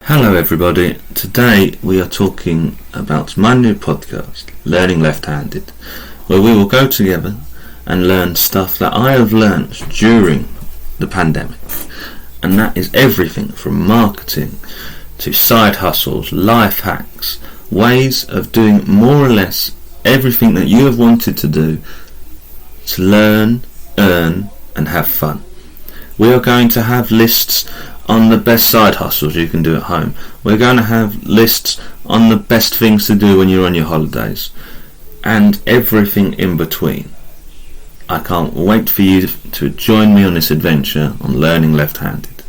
Hello everybody, today we are talking about my new podcast, Learning Left-Handed, where we will go together and learn stuff that I have learnt during the pandemic, and that is everything from marketing to side hustles, life hacks, ways of doing more or less everything that you have wanted to do to learn, earn and have fun. We are going to have lists on the best side hustles you can do at home. We're going to have lists on the best things to do when you're on your holidays and everything in between. I can't wait for you to join me on this adventure on Learning Left-Handed.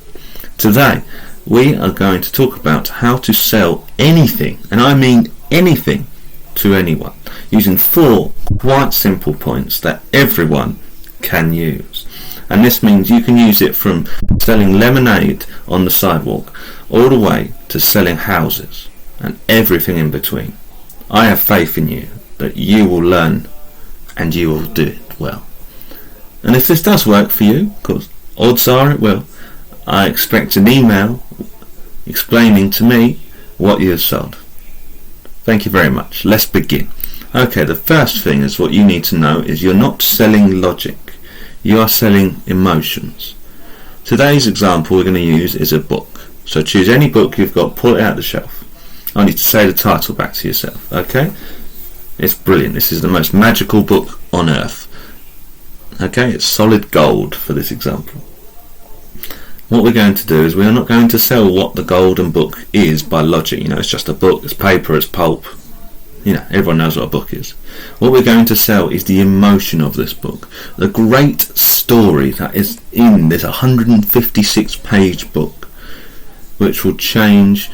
Today we are going to talk about how to sell anything, and I mean anything, to anyone, using 4 quite simple points that everyone can use. And this means you can use it from selling lemonade on the sidewalk all the way to selling houses and everything in between. I have faith in you that you will learn and you will do it well. And if this does work for you, because odds are it will, I expect an email explaining to me what you have sold. Thank you very much. Let's begin. Okay, the first thing is what you need to know is you're not selling logic. You are selling emotions. Today's example we're going to use is a book. So choose any book you've got, pull it out the shelf. I need to say the title back to yourself, okay? It's brilliant. This is the most magical book on earth. Okay, it's solid gold for this example. What we're going to do is we're not going to sell what the golden book is by logic. You know, it's just a book, it's paper, it's pulp. You know, everyone knows what a book is. What we're going to sell is the emotion of this book. The great story that is in this 156 page book, which will change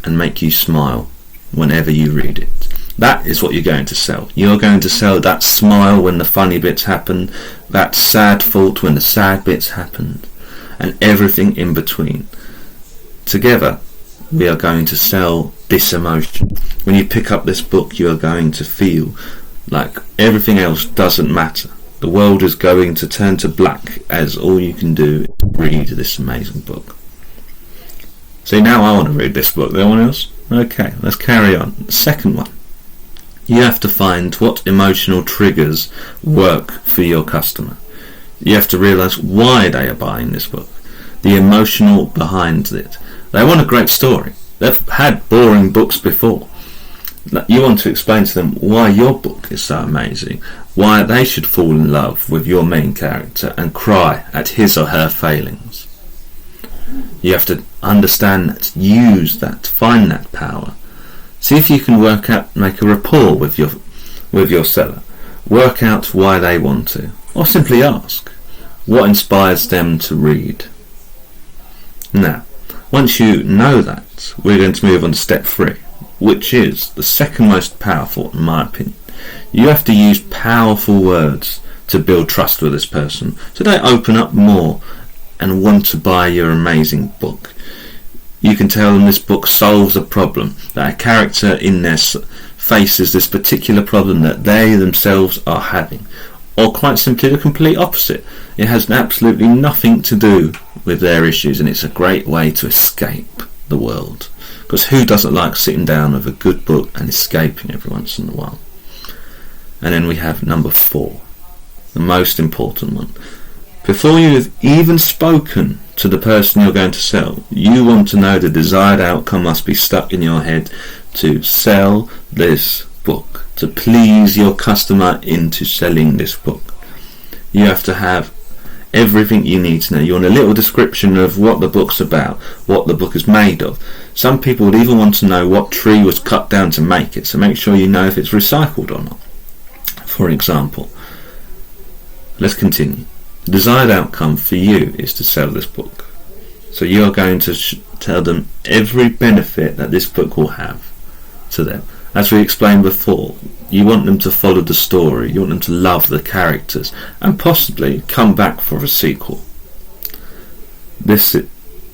and make you smile whenever you read it. That is what you're going to sell. You're going to sell that smile when the funny bits happen, that sad thought when the sad bits happened, and everything in between. Together we are going to sell this emotion. When you pick up this book, you are going to feel like everything else doesn't matter. The world is going to turn to black as all you can do is read this amazing book. See, now I want to read this book. Anyone else? Okay, let's carry on. The second one. You have to find what emotional triggers work for your customer. You have to realise why they are buying this book. The emotional behind it. They want a great story. They've had boring books before. You want to explain to them why your book is so amazing, why they should fall in love with your main character and cry at his or her failings. You have to understand that, use that, find that power. See if you can make a rapport with your seller. Work out why they want to, or simply ask what inspires them to read. Now, once you know that, we're going to move on to step 3, which is the second most powerful in my opinion. You have to use powerful words to build trust with this person so they open up more and want to buy your amazing book. You can tell them this book solves a problem, that a character in there faces this particular problem that they themselves are having. Or quite simply the complete opposite. It has absolutely nothing to do with their issues, and it's a great way to escape the world. Because who doesn't like sitting down with a good book and escaping every once in a while? And then we have number 4, the most important one. Before you have even spoken to the person you're going to sell, you want to know the desired outcome must be stuck in your head to sell this book, to please your customer into selling this book. You have to have everything you need to know. You want a little description of what the book's about, what the book is made of. Some people would even want to know what tree was cut down to make it, so make sure you know if it's recycled or not. For example, let's continue. The desired outcome for you is to sell this book. So you are going to tell them every benefit that this book will have to them. As we explained before, you want them to follow the story, you want them to love the characters, and possibly come back for a sequel. This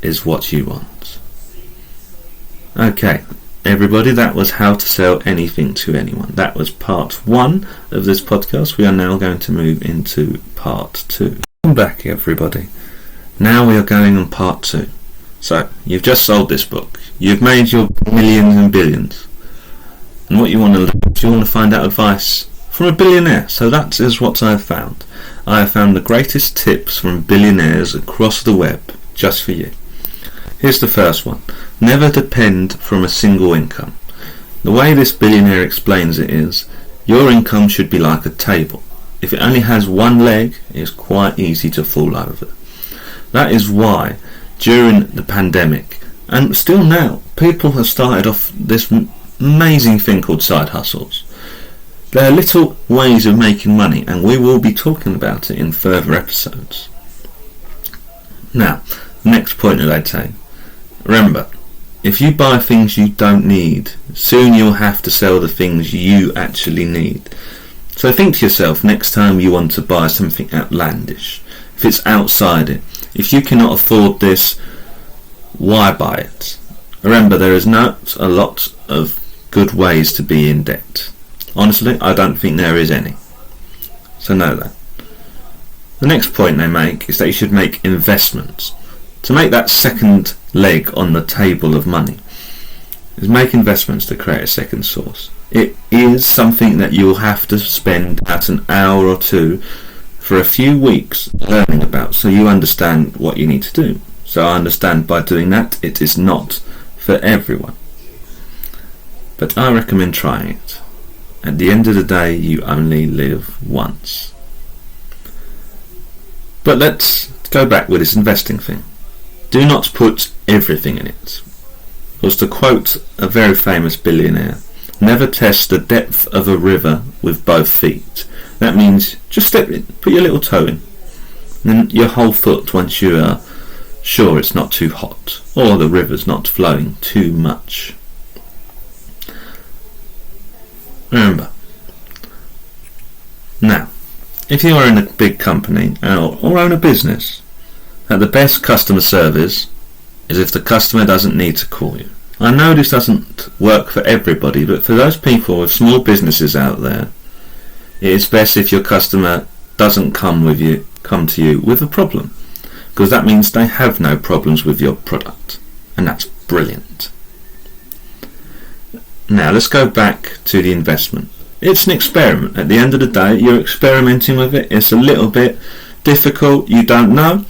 is what you want. Okay, everybody, that was how to sell anything to anyone. That was part 1 of this podcast. We are now going to move into part 2. Welcome back, everybody. Now we are going on part 2. So, you've just sold this book. You've made your millions and billions. And what you want to do is you want to find out advice from a billionaire. So that is what I've found. I have found the greatest tips from billionaires across the web just for you. Here's the first one. Never depend from a single income. The way this billionaire explains it is, your income should be like a table. If it only has one leg, it's quite easy to fall over. That is why, during the pandemic, and still now, people have started off this amazing thing called side hustles. They're little ways of making money, and we will be talking about it in further episodes. Now, next point that I'd say. Remember, if you buy things you don't need, soon you'll have to sell the things you actually need. So think to yourself next time you want to buy something outlandish. If it's outside it, if you cannot afford this, why buy it? Remember, there is not a lot of good ways to be in debt. Honestly, I don't think there is any. So know that. The next point they make is that you should make investments. To make that second leg on the table of money is make investments to create a second source. It is something that you'll have to spend about an hour or two for a few weeks learning about, so you understand what you need to do. So I understand by doing that it is not for everyone. But I recommend trying it. At the end of the day, you only live once. But let's go back with this investing thing. Do not put everything in it. Because to quote a very famous billionaire, never test the depth of a river with both feet. That means just step in, put your little toe in, and then your whole foot once you are sure it's not too hot or the river's not flowing too much. Remember, now, if you are in a big company or own a business, that the best customer service is if the customer doesn't need to call you. I know this doesn't work for everybody, but for those people with small businesses out there, it is best if your customer doesn't come to you with a problem, because that means they have no problems with your product, and that's brilliant. Now let's go back to the investment. It's an experiment. At the end of the day, you're experimenting with it. It's a little bit difficult, you don't know,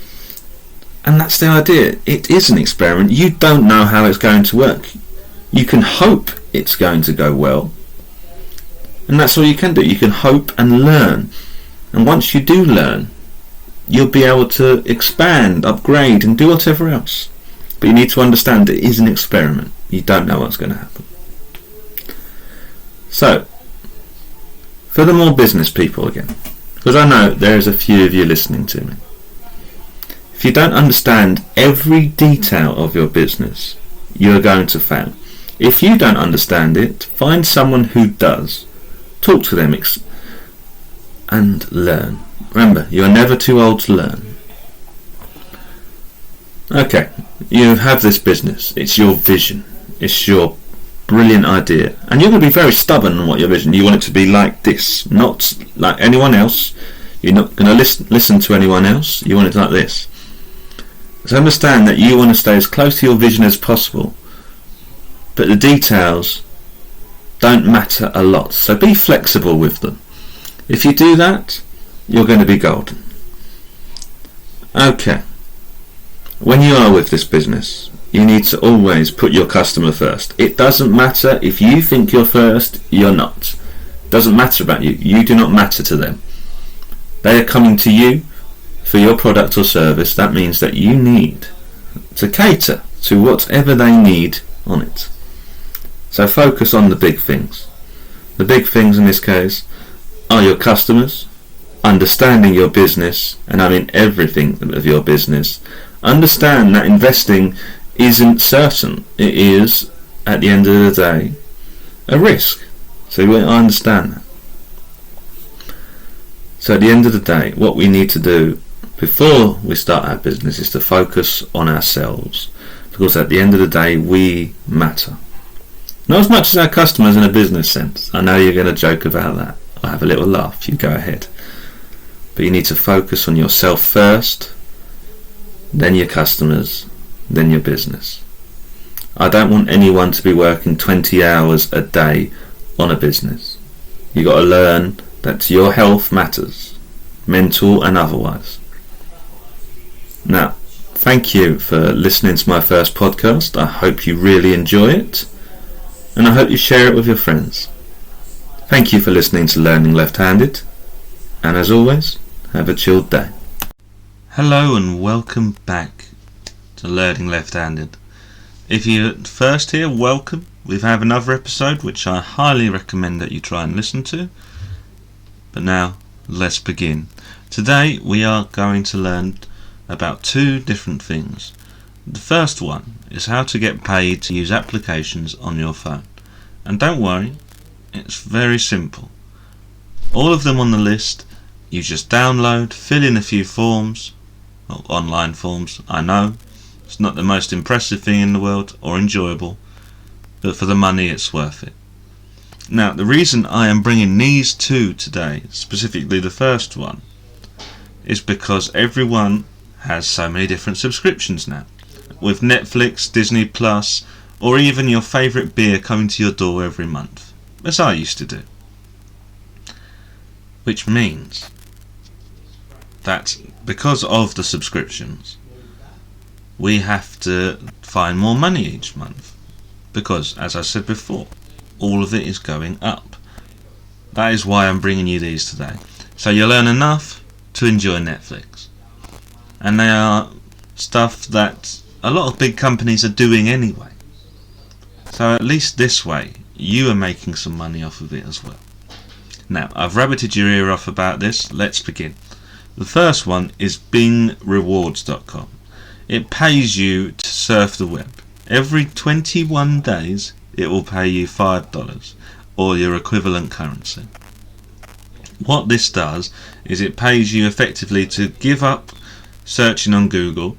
and that's the idea. It is an experiment. You don't know how it's going to work. You can hope it's going to go well, and that's all you can do. You can hope and learn, and once you do learn, you'll be able to expand, upgrade, and do whatever else. But you need to understand it is an experiment. You don't know what's going to happen. So, for the more business people again, because I know there's a few of you listening to me, if you don't understand every detail of your business, you're going to fail. If you don't understand it, find someone who does. Talk to them and learn. Remember, you're never too old to learn. Okay, you have this business. It's your vision. It's your brilliant idea. And you're going to be very stubborn on what your vision. You want it to be like this, not like anyone else. You're not going to listen to anyone else. You want it like this. So understand that you want to stay as close to your vision as possible, but the details don't matter a lot. So be flexible with them. If you do that, you're going to be golden. Okay. When you are with this business, you need to always put your customer first. It doesn't matter if you think you're first, you're not. It doesn't matter about you. You do not matter to them. They are coming to you for your product or service. That means that you need to cater to whatever they need on it. So focus on the big things. The big things in this case are your customers, understanding your business, and I mean everything of your business. Understand that investing isn't certain. It is, at the end of the day, a risk. So I understand that. So at the end of the day, what we need to do before we start our business is to focus on ourselves, because at the end of the day we matter. Not as much as our customers in a business sense. I know you're going to joke about that. I'll have a little laugh. You go ahead. But you need to focus on yourself first, then your customers, than your business. I don't want anyone to be working 20 hours a day on a business. You got to learn that your health matters, mental and otherwise. Now, thank you for listening to my first podcast. I hope you really enjoy it, and I hope you share it with your friends. Thank you for listening to Learning Left-Handed, and as always, have a chilled day. Hello and welcome back to Learning Left-Handed. If you're first here, welcome. We have another episode which I highly recommend that you try and listen to. But now, let's begin. Today we are going to learn about two different things. The first one is how to get paid to use applications on your phone. And don't worry, it's very simple. All of them on the list, you just download, fill in a few forms, well, online forms, I know. It's not the most impressive thing in the world or enjoyable, but for the money it's worth it. Now, the reason I am bringing these two today, specifically the first one, is because everyone has so many different subscriptions now. With Netflix, Disney Plus, or even your favourite beer coming to your door every month, as I used to do. Which means that because of the subscriptions, we have to find more money each month, because, as I said before, all of it is going up. That is why I'm bringing you these today. So you'll earn enough to enjoy Netflix. And they are stuff that a lot of big companies are doing anyway. So at least this way, you are making some money off of it as well. Now, I've rabbited your ear off about this. Let's begin. The first one is BingRewards.com. It pays you to surf the web. Every 21 days it will pay you $5 or your equivalent currency. What this does is it pays you effectively to give up searching on Google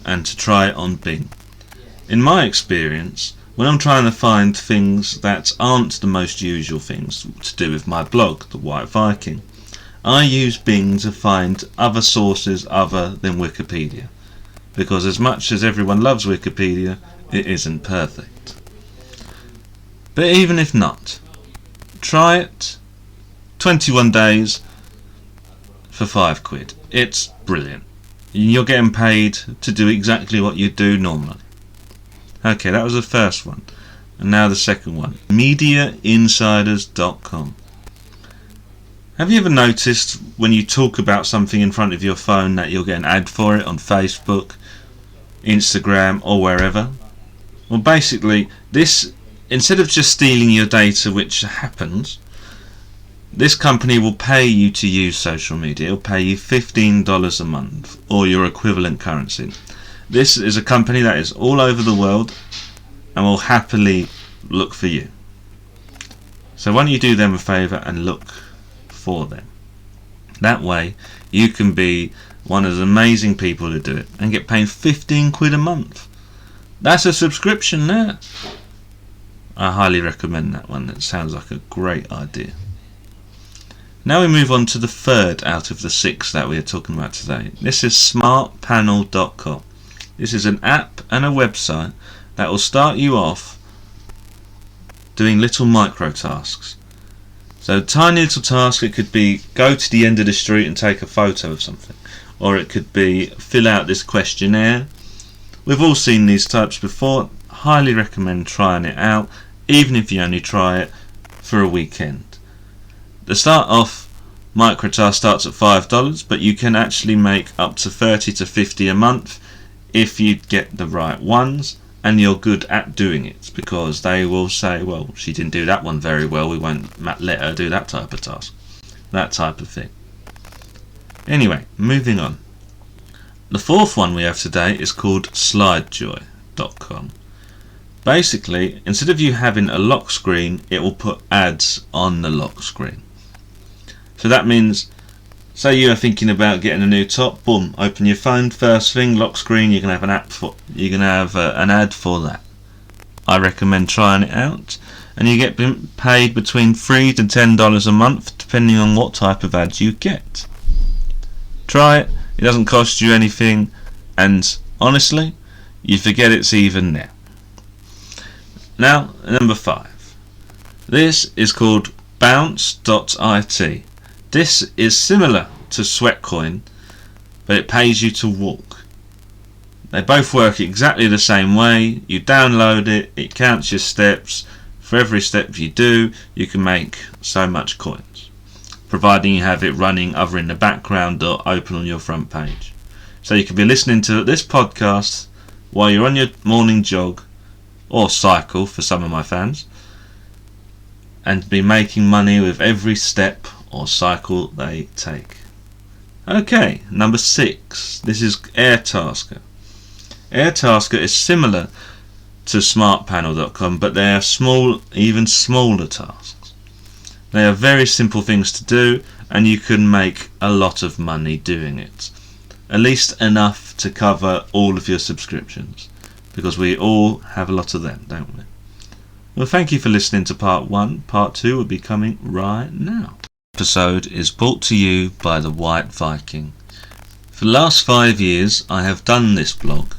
and to try it on Bing. In my experience, when I'm trying to find things that aren't the most usual things to do with my blog, The White Viking, I use Bing to find other sources other than Wikipedia. Because as much as everyone loves Wikipedia, it isn't perfect. But even if not, try it. 21 days for £5. It's brilliant. You're getting paid to do exactly what you do normally. Okay, that was the first one. And now the second one. MediaInsiders.com. Have you ever noticed when you talk about something in front of your phone that you'll get an ad for it on Facebook, Instagram or wherever? Well, basically, this, instead of just stealing your data, which happens, this company will pay you to use social media. It'll pay you $15 a month or your equivalent currency. This is a company that is all over the world and will happily look for you. So why don't you do them a favour and look for them? That way you can be one of the amazing people who do it and get paid £15 a month. That's a subscription there. I highly recommend that one. It sounds like a great idea. Now we move on to the third out of the 6 that we are talking about today. This is smartpanel.com. This is an app and a website that will start you off doing little micro tasks. So tiny little task, it could be go to the end of the street and take a photo of something. Or it could be fill out this questionnaire. We've all seen these types before. Highly recommend trying it out, even if you only try it for a weekend. The start off micro task starts at $5, but you can actually make up to 30 to 50 a month if you get the right ones and you're good at doing it, because they will say, well, she didn't do that one very well, we won't let her do that type of task, that type of thing. Anyway, moving on. The fourth one we have today is called slidejoy.com. Basically, instead of you having a lock screen, it will put ads on the lock screen. So that means, say you are thinking about getting a new top, boom, open your phone, first thing, lock screen, you can have an ad for an ad for that. I recommend trying it out, and you get paid between $3 to $10 a month, depending on what type of ads you get. Try it. It doesn't cost you anything, and honestly, you forget it's even there. Now, number 5. This is called bounce.it. This is similar to Sweatcoin, but it pays you to walk. They both work exactly the same way. You download it, it counts your steps. For every step you do, you can make so much coins, providing you have it running either in the background or open on your front page. So you can be listening to this podcast while you're on your morning jog, or cycle for some of my fans, and be making money with every step or cycle they take. Okay, number 6. This is Airtasker. Airtasker is similar to smartpanel.com, but they are small, even smaller tasks. They are very simple things to do, and you can make a lot of money doing it. At least enough to cover all of your subscriptions, because we all have a lot of them, don't we? Well, thank you for listening to part 1. Part 2 will be coming right now. This episode is brought to you by the White Viking. For the last 5 years, I have done this blog.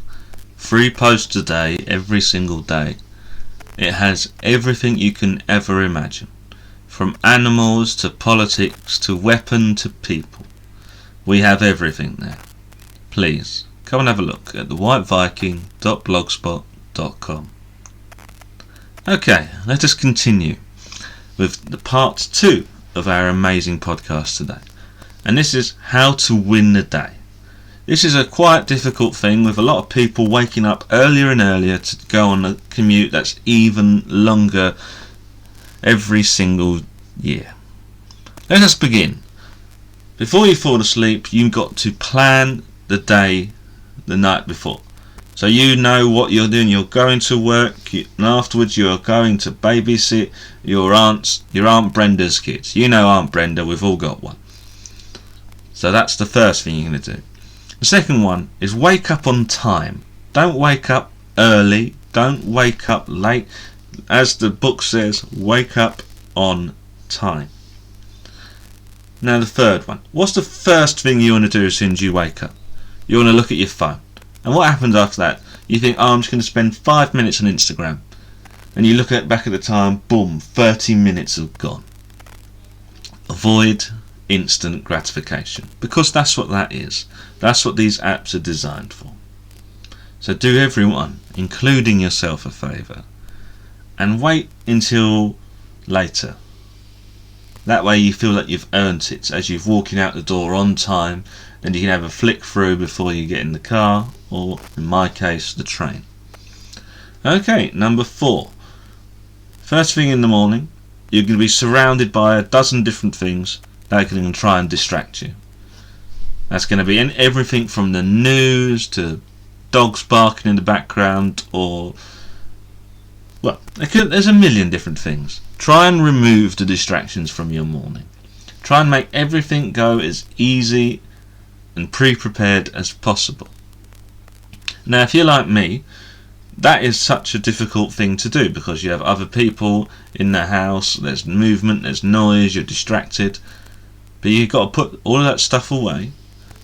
3 posts a day, every single day. It has everything you can ever imagine, from animals to politics to weapon to people. We have everything there. Please come and have a look at thewhiteviking.blogspot.com. Okay, let us continue with the part 2 of our amazing podcast today. And this is how to win the day. This is a quite difficult thing, with a lot of people waking up earlier and earlier to go on a commute that's even longer every single year. Let us begin. Before you fall asleep, you've got to plan the day the night before. So you know what you're doing. You're going to work, and afterwards you're going to babysit your Aunt Brenda's kids. You know Aunt Brenda, we've all got one. So that's the first thing you're going to do. The second one is wake up on time. Don't wake up early. Don't wake up late. As the book says, wake up on time. Now the third one. What's the first thing you want to do as soon as you wake up? You want to look at your phone. And what happens after that? You think, I'm just going to spend 5 minutes on Instagram. And you look back at the time, boom, 30 minutes have gone. Avoid instant gratification, because that's what that is. That's what these apps are designed for. So do everyone, including yourself, a favour, and wait until later. That way you feel like you've earned it as you're walking out the door on time, and you can have a flick through before you get in the car, or in my case, the train. Okay, number 4. First thing in the morning, you're going to be surrounded by a dozen different things that can try and distract you. That's going to be everything from the news to dogs barking in the background, or, well, there's a million different things. Try and remove the distractions from your morning. Try and make everything go as easy and pre-prepared as possible. Now, if you're like me, that is such a difficult thing to do, because you have other people in the house, there's movement, there's noise, you're distracted. But you've got to put all of that stuff away,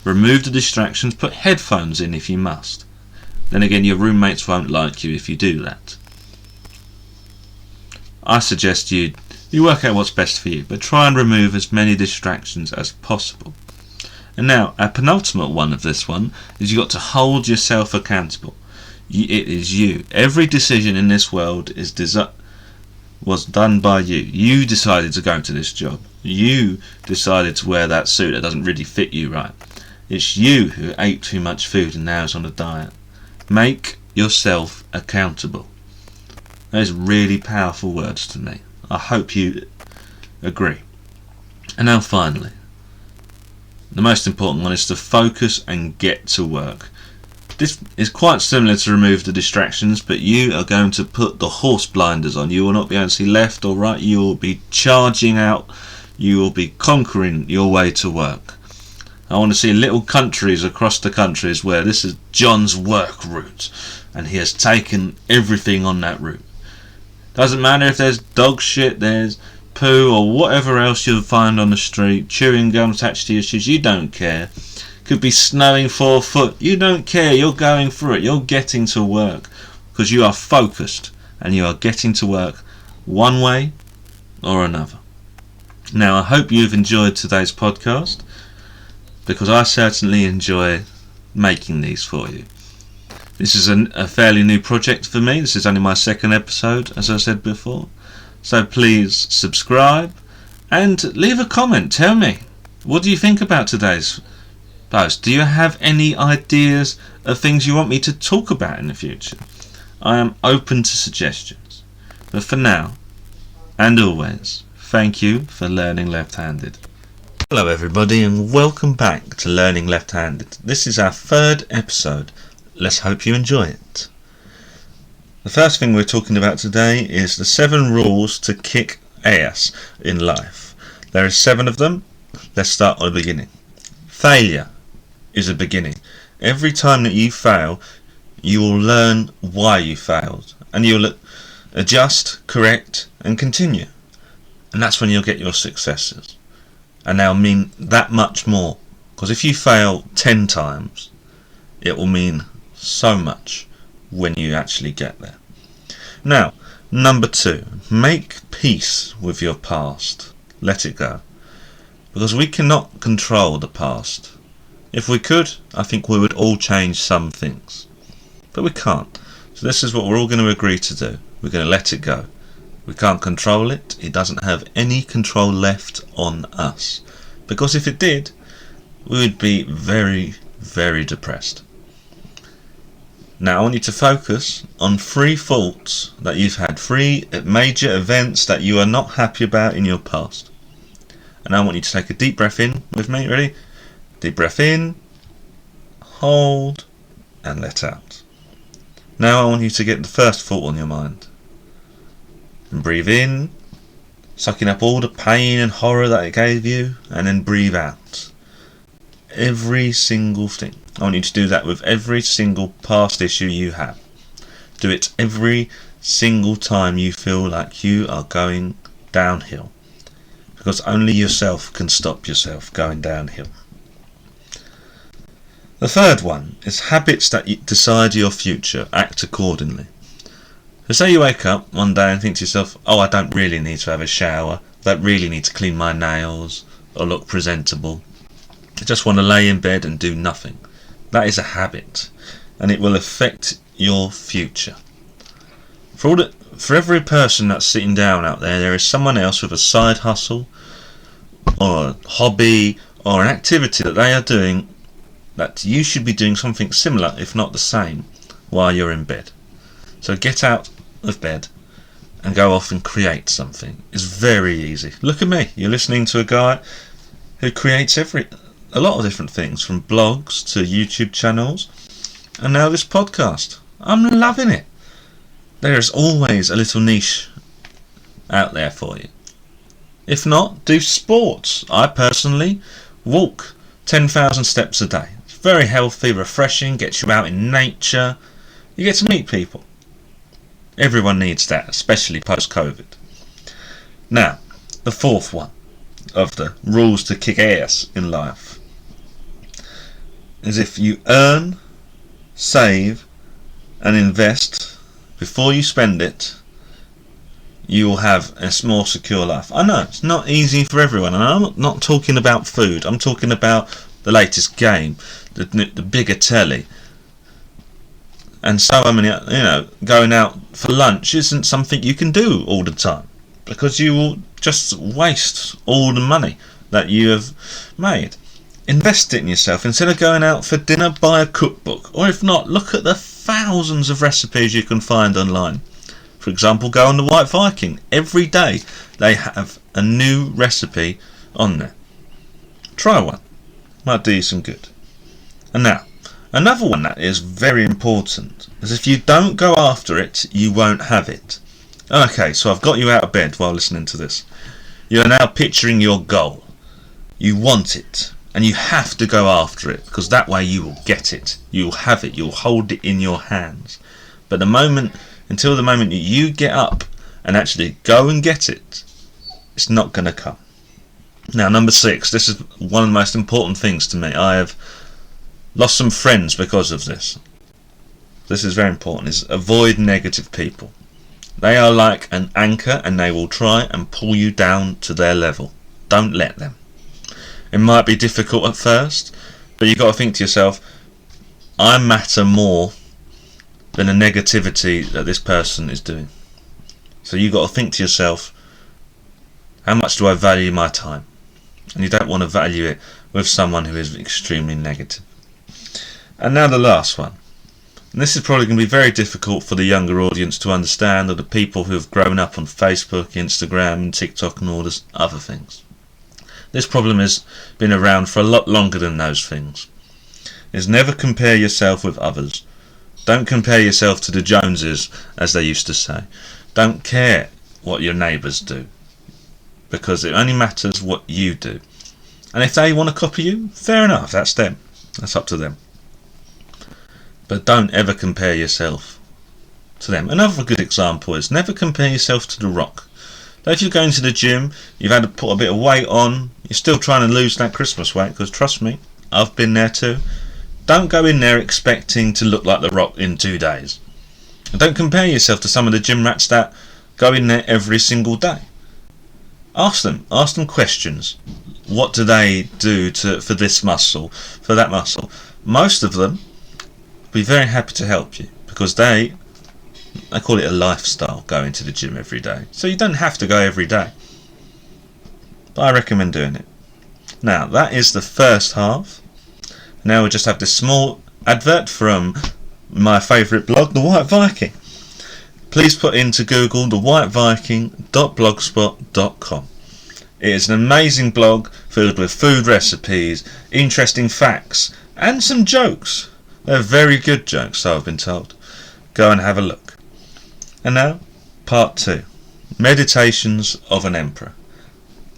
remove the distractions, put headphones in if you must. Then again, your roommates won't like you if you do that. I suggest you work out what's best for you, but try and remove as many distractions as possible. And now, a penultimate one of this one is you've got to hold yourself accountable. It is you. Every decision in this world was done by you. You decided to go to this job. You decided to wear that suit that doesn't really fit you right. It's you who ate too much food and now is on a diet. Make yourself accountable. Those are really powerful words to me. I hope you agree. And now finally, the most important one is to focus and get to work. This is quite similar to remove the distractions, but you are going to put the horse blinders on. You will not be able to see left or right. You will be charging out. You will be conquering your way to work. I want to see little countries across the countries where this is John's work route, and he has taken everything on that route. Doesn't matter if there's dog shit, there's poo, or whatever else you'll find on the street, chewing gum attached to your shoes. You don't care. Could be snowing 4 foot. You don't care. You're going through it. You're getting to work because you are focused and you are getting to work one way or another. Now, I hope you've enjoyed today's podcast because I certainly enjoy making these for you. This is a fairly new project for me. This is only my second episode, as I said before. So please subscribe and leave a comment. Tell me, what do you think about today's post? Do you have any ideas of things you want me to talk about in the future? I am open to suggestions. But for now, and always, thank you for learning left-handed. Hello everybody and welcome back to Learning Left-handed. This is our third episode. Let's hope you enjoy it. The first thing we're talking about today is the 7 rules to kick ass in life. There are 7 of them. Let's start at the beginning. Failure is a beginning. Every time that you fail, you will learn why you failed and you'll adjust, correct and continue. And that's when you'll get your successes. And they'll mean that much more. Because if you fail 10 times, it will mean so much when you actually get there. Now, number 2, make peace with your past. Let it go. Because we cannot control the past. If we could, I think we would all change some things. But we can't. So this is what we're all going to agree to do. We're going to let it go. We can't control it. It doesn't have any control left on us. Because if it did, we would be very, very depressed. Now I want you to focus on 3 faults that you've had, 3 major events that you are not happy about in your past. And I want you to take a deep breath in with me. Ready? Deep breath in, hold and let out. Now I want you to get the first fault on your mind. And breathe in, sucking up all the pain and horror that it gave you, and then breathe out. Every single thing. I want you to do that with every single past issue you have. Do it every single time you feel like you are going downhill. Because only yourself can stop yourself going downhill. The third one is habits that decide your future. Act accordingly. So say you wake up one day and think to yourself, oh, I don't really need to have a shower. I don't really need to clean my nails or look presentable. I just want to lay in bed and do nothing. That is a habit, and it will affect your future. For every person that's sitting down out there, there is someone else with a side hustle, or a hobby, or an activity that they are doing that you should be doing something similar, if not the same, while you're in bed. So get out of bed and go off and create something. It's very easy. Look at me. You're listening to a guy who creates a lot of different things, from blogs to YouTube channels, and now this podcast. I'm loving it. There is always a little niche out there for you. If not, do sports. I personally walk 10,000 steps a day. It's very healthy, refreshing, gets you out in nature. You get to meet people. Everyone needs that, especially post-COVID. Now, the 4th one of the rules to kick ass in life is if you earn, save and invest before you spend it, you will have a more secure life. I know it's not easy for everyone, and I'm not talking about food. I'm talking about the latest game, the bigger telly. And so many, going out for lunch isn't something you can do all the time, because you will just waste all the money that you have made. Invest it in yourself. Instead of going out for dinner, buy a cookbook. Or if not, look at the thousands of recipes you can find online. For example, go on the White Viking. Every day they have a new recipe on there. Try one. Might do you some good. And now, another one that is very important is if you don't go after it, you won't have it. Okay, so I've got you out of bed while listening to this. You're now picturing your goal. You want it. And you have to go after it, because that way you will get it. You'll have it. You'll hold it in your hands. But until the moment you get up and actually go and get it, it's not going to come. Now, number 6. This is one of the most important things to me. I have lost some friends because of this. This is very important, is avoid negative people. They are like an anchor and they will try and pull you down to their level. Don't let them. It might be difficult at first, but you've got to think to yourself, I matter more than the negativity that this person is doing. So you've got to think to yourself, how much do I value my time? And you don't want to value it with someone who is extremely negative. And now the last one. And this is probably going to be very difficult for the younger audience to understand, or the people who have grown up on Facebook, Instagram and TikTok and all this other things. This problem has been around for a lot longer than those things. Is never compare yourself with others. Don't compare yourself to the Joneses, as they used to say. Don't care what your neighbours do, because it only matters what you do. And if they want to copy you, fair enough, that's them. That's up to them. But don't ever compare yourself to them. Another good example is never compare yourself to The Rock. So if you're going to the gym, you've had to put a bit of weight on, you're still trying to lose that Christmas weight, because trust me, I've been there too. Don't go in there expecting to look like The Rock in 2 days. And don't compare yourself to some of the gym rats that go in there every single day. Ask them questions. What do they do for this muscle, for that muscle? Most of them be very happy to help you, because they call it a lifestyle, going to the gym every day. So you don't have to go every day, but I recommend doing it. Now that is the first half. Now we'll just have this small advert from my favourite blog, The White Viking. Please put into Google thewhiteviking.blogspot.com. It is an amazing blog filled with food recipes, interesting facts and some jokes. They're very good jokes, so I've been told. Go and have a look. And now, part 2. Meditations of an Emperor.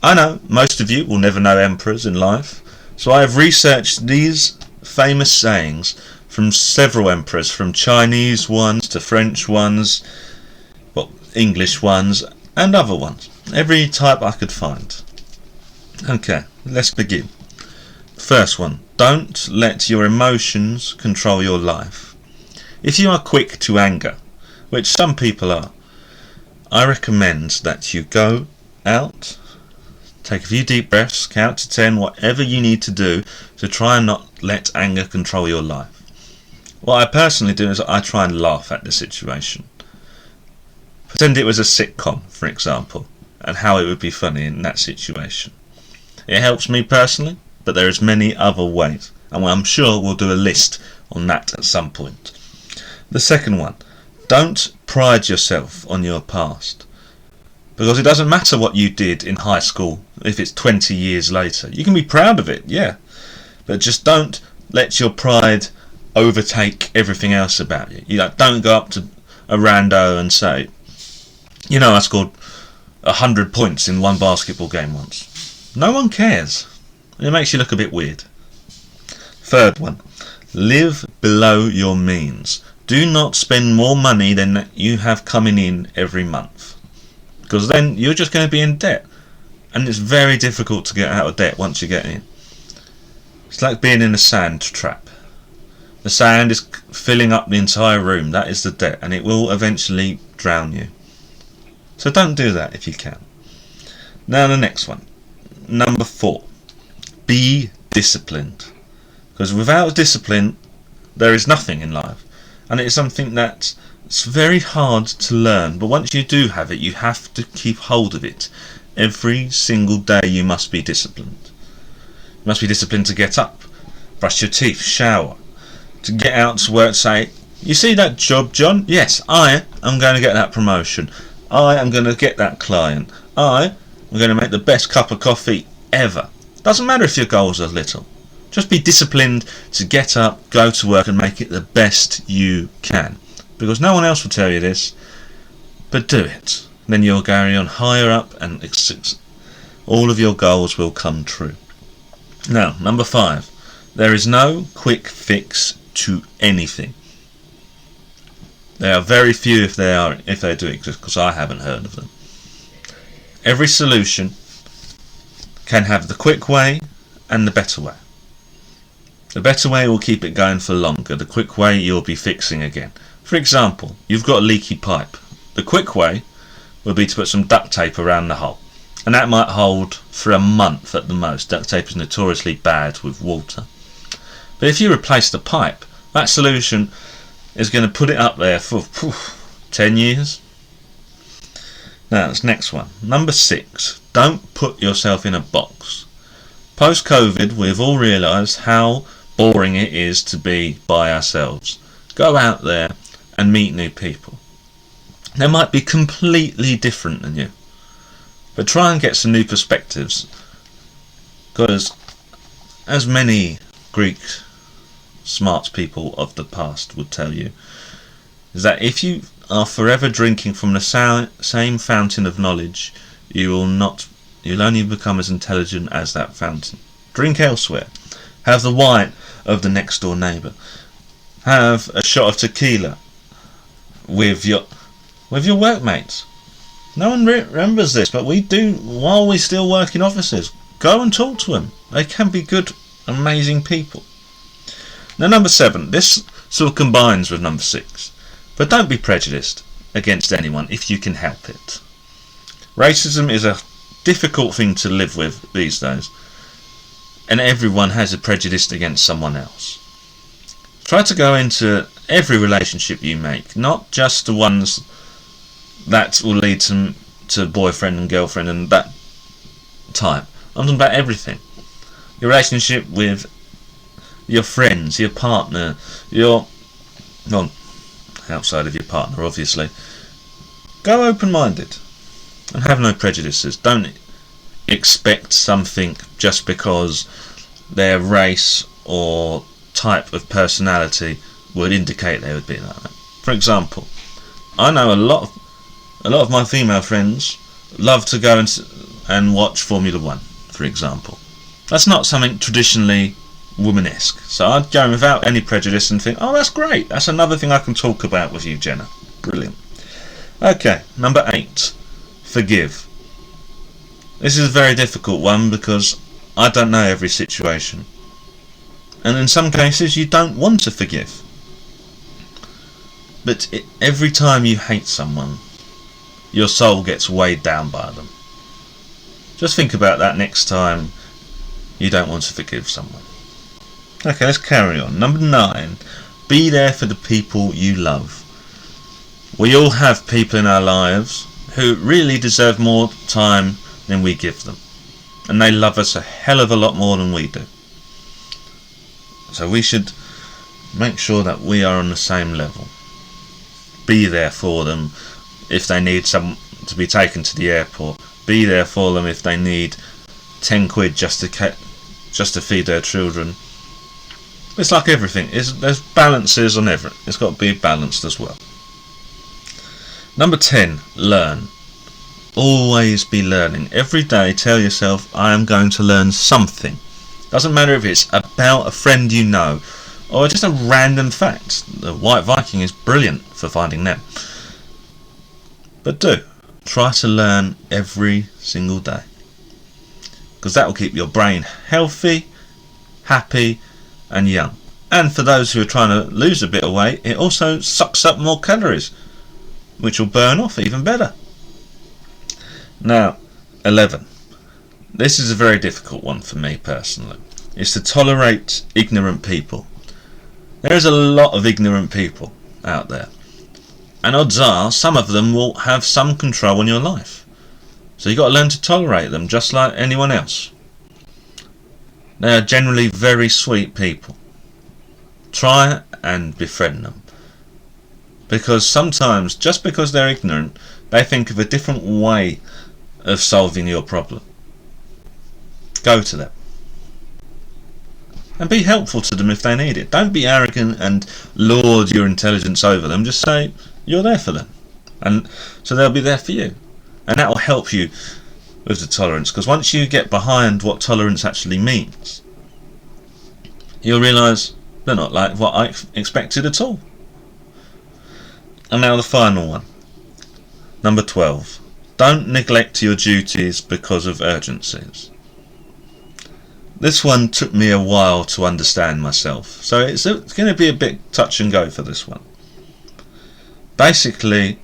I know most of you will never know emperors in life, so I have researched these famous sayings from several emperors, from Chinese ones to French ones, English ones and other ones. Every type I could find. Okay, let's begin. First one. Don't let your emotions control your life. If you are quick to anger, which some people are, I recommend that you go out, take a few deep breaths, count to 10, whatever you need to do to try and not let anger control your life. What I personally do is I try and laugh at the situation. Pretend it was a sitcom, for example, and how it would be funny in that situation. It helps me personally, but there is many other ways, and I'm sure we'll do a list on that at some point. The second one, don't pride yourself on your past, because it doesn't matter what you did in high school if it's 20 years later. You can be proud of it, yeah, but just don't let your pride overtake everything else about you. Don't go up to a rando and say, I scored 100 points in one basketball game once. No one cares. It makes you look a bit weird. Third one, live below your means. Do not spend more money than you have coming in every month, because then you're just going to be in debt, and it's very difficult to get out of debt once you get in. It's like being in a sand trap. The sand is filling up the entire room. That is the debt, and it will eventually drown you. So don't do that if you can. Now the next one, number 4. Be disciplined, because without discipline there is nothing in life, and it is something that it's very hard to learn, but once you do have it, you have to keep hold of it. Every single day you must be disciplined. You must be disciplined to get up, brush your teeth, shower, to get out to work, say, you see that job, John? Yes, I am going to get that promotion. I am going to get that client. I am going to make the best cup of coffee ever. Doesn't matter if your goals are little. Just be disciplined to get up, go to work and make it the best you can. Because no one else will tell you this, but do it. Then you'll carry on higher up and all of your goals will come true. Now, number 5. There is no quick fix to anything. There are very few if they do exist, because I haven't heard of them. Every solution can have the quick way and the better way. The better way will keep it going for longer. The quick way you'll be fixing again. For example, you've got a leaky pipe. The quick way would be to put some duct tape around the hole, and that might hold for a month at the most. Duct tape is notoriously bad with water. But if you replace the pipe, that solution is going to put it up there for 10 years. Now, that's next one. Number 6. Don't put yourself in a box. Post-COVID, we've all realised how boring it is to be by ourselves. Go out there and meet new people. They might be completely different than you, but try and get some new perspectives, because as many Greek smart people of the past would tell you, is that if you are forever drinking from the same fountain of knowledge, you'll only become as intelligent as that fountain. Drink elsewhere. Have the wine of the next door neighbour. Have a shot of tequila with your workmates. No one remembers this, but we do while we still work in offices. Go and talk to them. They can be good, amazing people. Now, number 7. This sort of combines with number 6. But don't be prejudiced against anyone if you can help it. Racism is a difficult thing to live with these days, and everyone has a prejudice against someone else. Try to go into every relationship you make, not just the ones that will lead to boyfriend and girlfriend and that type. I'm talking about everything. Your relationship with your friends, your partner, outside of your partner, obviously. Go open-minded and have no prejudices. Don't expect something just because their race or type of personality would indicate they would be like that. For example, I know a lot of my female friends love to go and watch Formula 1, for example. That's not something traditionally womanesque. So I'd go without any prejudice and think, oh, that's great. That's another thing I can talk about with you, Jenna. Brilliant. Okay, number 8. Forgive. This is a very difficult one because I don't know every situation. And in some cases you don't want to forgive. But every time you hate someone, your soul gets weighed down by them. Just think about that next time you don't want to forgive someone. Okay, let's carry on. Number 9. Be there for the people you love. We all have people in our lives who really deserve more time than we give them. And they love us a hell of a lot more than we do. So we should make sure that we are on the same level. Be there for them if they need to be taken to the airport. Be there for them if they need 10 quid just to feed their children. It's like everything. There's balances on everything. It's got to be balanced as well. Number 10. Learn. Always be learning. Every day tell yourself, I am going to learn something. Doesn't matter if it's about a friend you know or just a random fact. The White Viking is brilliant for finding them. But try to learn every single day, because that will keep your brain healthy, happy and young. And for those who are trying to lose a bit of weight, it also sucks up more calories, which will burn off even better. Now, 11. This is a very difficult one for me personally. It's to tolerate ignorant people. There is a lot of ignorant people out there, and odds are some of them will have some control on your life. So you've got to learn to tolerate them just like anyone else. They are generally very sweet people. Try and befriend them, because sometimes just because they're ignorant, they think of a different way of solving your problem. Go to them and be helpful to them if they need it. Don't be arrogant and lord your intelligence over them. Just say you're there for them, and so they'll be there for you, and that will help you with the tolerance, because once you get behind what tolerance actually means, you'll realise they're not like what I expected at all. And now the final one. Number 12. Don't neglect your duties because of urgencies. This one took me a while to understand myself, so it's going to be a bit touch and go for this one. Basically,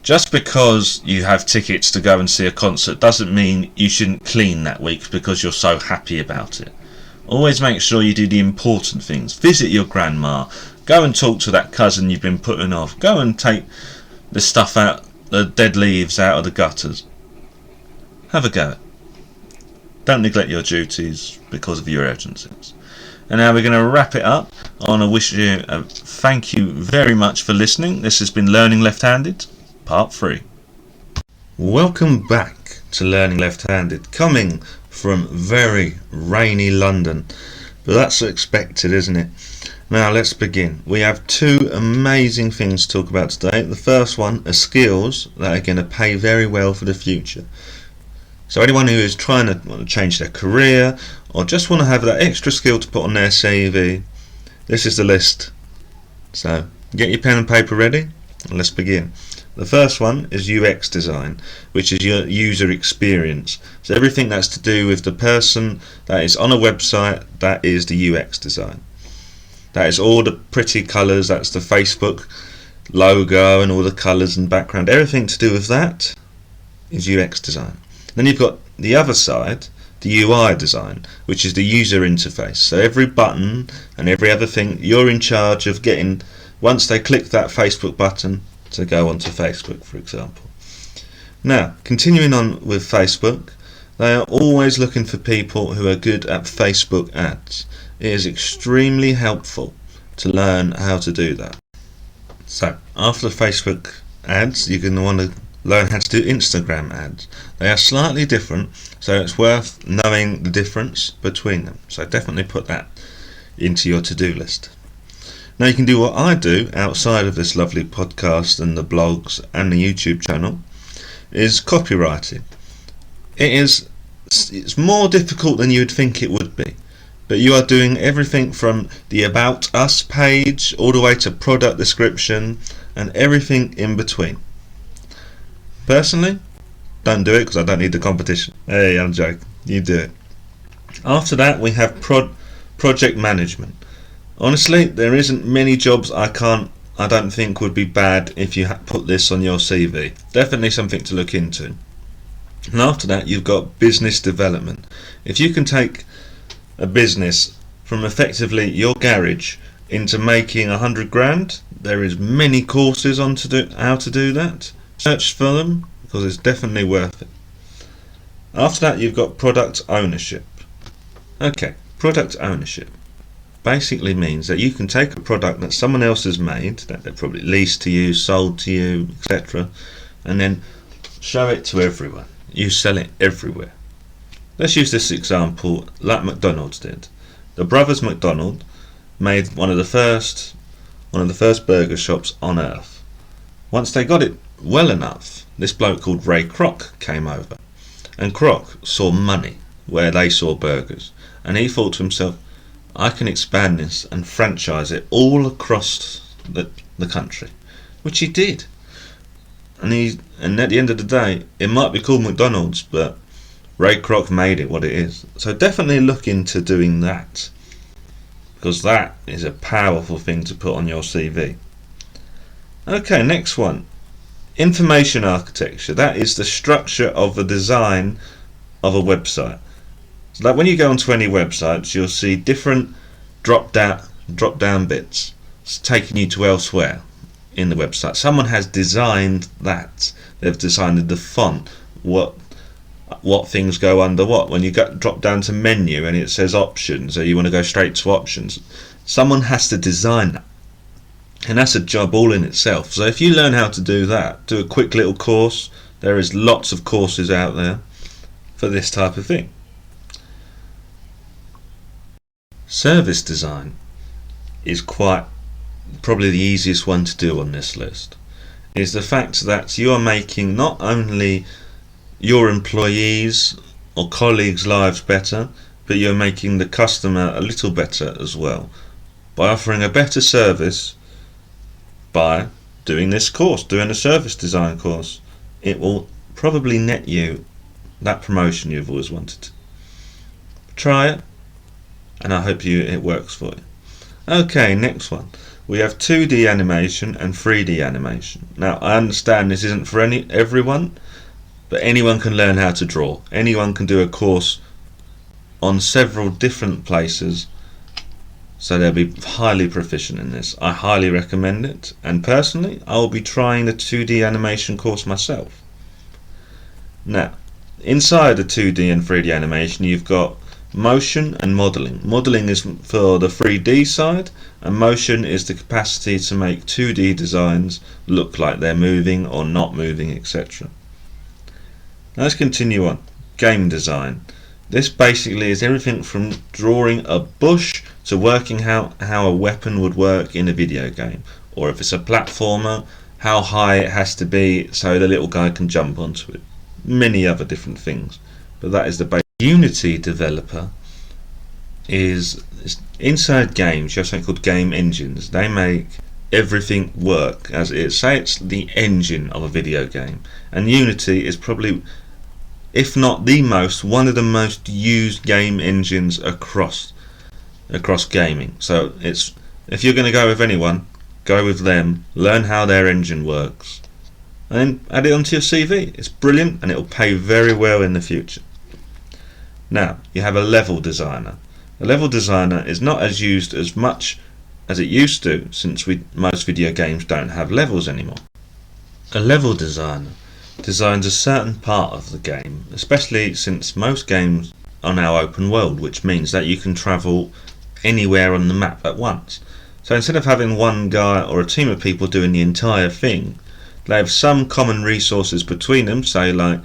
just because you have tickets to go and see a concert doesn't mean you shouldn't clean that week because you're so happy about it. Always make sure you do the important things. Visit your grandma, go and talk to that cousin you've been putting off, go and take the stuff out, the dead leaves out of the gutters. Have a go. Don't neglect your duties because of your urgencies. And now we're going to wrap it up. I want to wish you a thank you very much for listening. This has been Learning Left-Handed, Part 3. Welcome back to Learning Left-Handed, coming from very rainy London. But that's expected, isn't it? Now let's begin. We have two amazing things to talk about today. The first one are skills that are going to pay very well for the future. So anyone who is trying to change their career or just want to have that extra skill to put on their CV, this is the list. So get your pen and paper ready and let's begin. The first one is UX design, which is your user experience. So everything that's to do with the person that is on a website, that is the UX design. That is all the pretty colours, that's the Facebook logo and all the colours and background. Everything to do with that is UX design. Then you've got the other side, the UI design, which is the user interface. So every button and every other thing, you're in charge of getting, once they click that Facebook button, to go onto Facebook, for example. Now, continuing on with Facebook, they are always looking for people who are good at Facebook ads. It is extremely helpful to learn how to do that. So, after Facebook ads, you're going to want to learn how to do Instagram ads. They are slightly different, so it's worth knowing the difference between them. So definitely put that into your to-do list. Now you can do what I do outside of this lovely podcast and the blogs and the YouTube channel, is copywriting. It's more difficult than you would think it would be, but you are doing everything from the About Us page all the way to product description and everything in between. Personally, don't do it because I don't need the competition. Hey, I'm joking. You do it. After that, we have project management. Honestly, there isn't many jobs I don't think would be bad if you put this on your CV. Definitely something to look into. And after that, you've got business development. If you can take a business from effectively your garage into making 100 grand, there is many courses on how to do that. Search for them because it's definitely worth it. After that, you've got product ownership. Okay, product ownership basically means that you can take a product that someone else has made, that they probably leased to you, sold to you, etc., and then show it to everyone. You sell it everywhere. Let's use this example like McDonald's did. The brothers McDonald made one of the first burger shops on earth. Once they got it well enough, this bloke called Ray Kroc came over, and Kroc saw money where they saw burgers, and he thought to himself, I can expand this and franchise it all across the country, which he did. And at the end of the day, it might be called McDonald's, but Ray Kroc made it what it is. So definitely look into doing that, because that is a powerful thing to put on your CV. Okay, next one. Information architecture. That is the structure of the design of a website. So like when you go onto any websites, you'll see different drop down bits. It's taking you to elsewhere in the website. Someone has designed that. They've designed the font, what things go under what. When you drop down to menu and it says options, or you want to go straight to options, someone has to design that. And that's a job all in itself. So if you learn how to do that, do a quick little course. There is lots of courses out there for this type of thing. Service design is quite probably the easiest one to do on this list. Is the fact that you are making not only your employees or colleagues' lives better, but you're making the customer a little better as well by offering a better service. By doing this course, doing a service design course, it will probably net you that promotion you've always wanted. Try it, and I hope it works for you. Okay, next one. We have 2D animation and 3D animation. Now, I understand this isn't for everyone, but anyone can learn how to draw. Anyone can do a course on several different places, so they'll be highly proficient in this. I highly recommend it, and personally, I will be trying the 2D animation course myself. Now, inside the 2D and 3D animation, you've got motion and modeling. Modeling is for the 3D side, and motion is the capacity to make 2D designs look like they're moving or not moving, etc. Let's continue on. Game design. This basically is everything from drawing a bush to working how a weapon would work in a video game, or if it's a platformer, how high it has to be so the little guy can jump onto it. Many other different things, but that is the base. Unity developer is inside games. You have something called game engines. They make everything work as it is. Say it's the engine of a video game, and Unity is probably, if not the most, one of the most used game engines across gaming. So it's, if you're going to go with anyone, go with them, learn how their engine works, and then add it onto your CV. It's brilliant, and it'll pay very well in the future. Now, you have a level designer. A level designer is not as used as much as it used to, since most video games don't have levels anymore. A level designer designs a certain part of the game, especially since most games are now open world, which means that you can travel anywhere on the map at once. So instead of having one guy or a team of people doing the entire thing, they have some common resources between them, say like